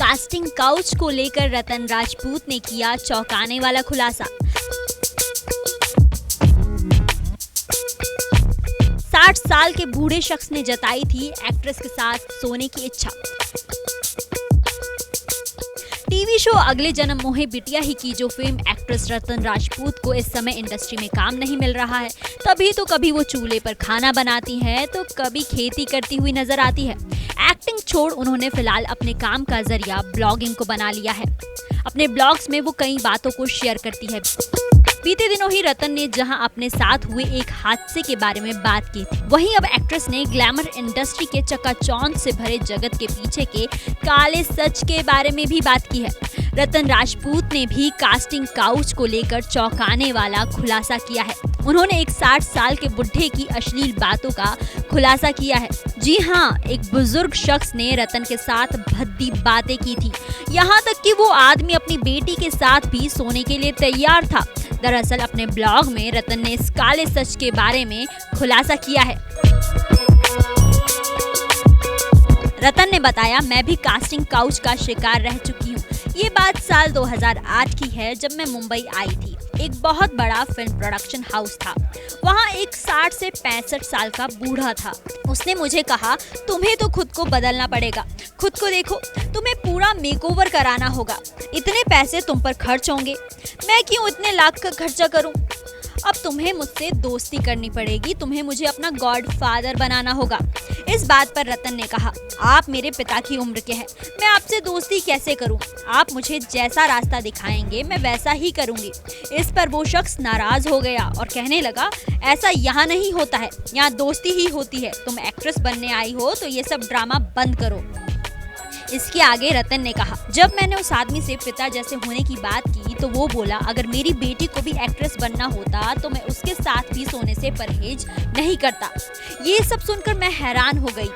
Casting couch को लेकर रतन राजपूत ने किया चौंकाने वाला खुलासा। 60 साल के बूढ़े शख्स ने जताई थी एक्ट्रेस के साथ सोने की इच्छा। टीवी शो अगले जन्म मोहे बिटिया ही की जो फिल्म एक्ट्रेस रतन राजपूत को इस समय इंडस्ट्री में काम नहीं मिल रहा है, तभी तो कभी वो चूल्हे पर खाना बनाती हैं तो कभी खेती करती हुई नजर आती है। एक्टिंग छोड़ उन्होंने फिलहाल अपने काम का जरिया ब्लॉगिंग को बना लिया है। अपने ब्लॉग्स में वो कई बातों को शेयर करती है। बीते दिनों ही रतन ने जहां अपने साथ हुए एक हादसे के बारे में बात की थी, वहीं अब एक्ट्रेस ने ग्लैमर इंडस्ट्री के चकाचौंध से भरे जगत के पीछे के काले सच के बारे में भी बात की है। रतन राजपूत ने भी कास्टिंग काउच को लेकर चौंकाने वाला खुलासा किया है। उन्होंने एक 60 साल के बुढ़े की अश्लील बातों का खुलासा किया है। जी हाँ, एक बुजुर्ग शख्स ने रतन के साथ भद्दी बातें की थी, यहाँ तक कि वो आदमी अपनी बेटी के साथ भी सोने के लिए तैयार था। दरअसल अपने ब्लॉग में रतन ने इस काले सच के बारे में खुलासा किया है। रतन ने बताया, मैं भी कास्टिंग काउच का शिकार रह चुकी हूँ। ये बात साल 2008 की है, जब मैं मुंबई आई थी। एक बहुत बड़ा फिल्म प्रोडक्शन हाउस था। वहाँ एक 60 से 65 साल का बूढ़ा था। उसने मुझे कहा, तुम्हें तो खुद को बदलना पड़ेगा, खुद को देखो, तुम्हें पूरा मेकओवर कराना होगा, इतने पैसे तुम पर खर्च होंगे, मैं क्यों इतने लाख का खर्चा करूं? अब तुम्हें मुझसे दोस्ती करनी पड़ेगी, तुम्हें मुझे अपना गॉडफादर बनाना होगा। इस बात पर रतन ने कहा, आप मेरे पिता की उम्र के हैं, मैं आपसे दोस्ती कैसे करूं? आप मुझे जैसा रास्ता दिखाएंगे मैं वैसा ही करूंगी। इस पर वो शख्स नाराज हो गया और कहने लगा, ऐसा यहाँ नहीं होता है, यहाँ दोस्ती ही होती है। तुम एक्ट्रेस बनने आई हो तो ये सब ड्रामा बंद करो। इसके आगे रतन ने कहा, जब मैंने उस आदमी से पिता जैसे होने की बात की तो वो बोला, अगर मेरी बेटी को भी एक्ट्रेस बनना होता तो मैं उसके साथ भी सोने से परहेज नहीं करता। ये सब सुनकर मैं हैरान हो गई।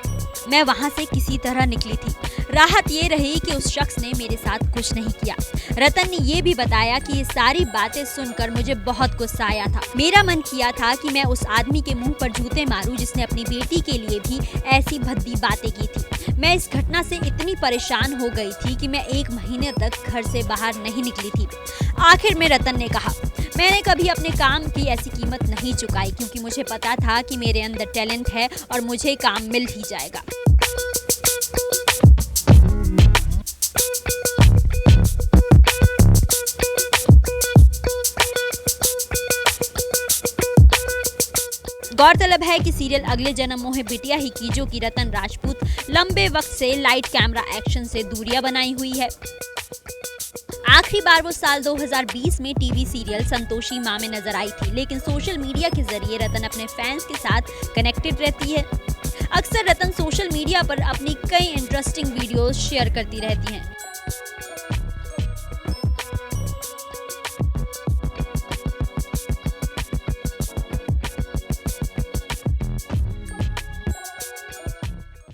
मैं वहाँ से किसी तरह निकली थी। राहत ये रही कि उस शख्स ने मेरे साथ कुछ नहीं किया। रतन ने ये भी बताया कि ये सारी बातें सुनकर मुझे बहुत गुस्सा आया था। मेरा मन किया था कि मैं उस आदमी के मुंह पर जूते मारूं जिसने अपनी बेटी के लिए भी ऐसी भद्दी बातें की थी। मैं इस घटना से इतनी परेशान हो गई थी कि मैं 1 महीने तक घर से बाहर नहीं निकली थी। आखिर में रतन ने कहा, मैंने कभी अपने काम की ऐसी कीमत नहीं चुकाई, क्योंकि मुझे पता था कि मेरे अंदर टैलेंट है और मुझे काम मिल ही जाएगा। गौरतलब है कि सीरियल अगले जन्म मोहे बिटिया ही की जो कि रतन राजपूत लंबे वक्त से लाइट कैमरा एक्शन से दूरियां बनाई हुई है। आखिरी बार वो साल 2020 में टीवी सीरियल संतोषी माँ में नजर आई थी, लेकिन सोशल मीडिया के जरिए रतन अपने फैंस के साथ कनेक्टेड रहती है। अक्सर रतन सोशल मीडिया पर अपनी कई इंटरेस्टिंग वीडियोस शेयर करती रहती हैं।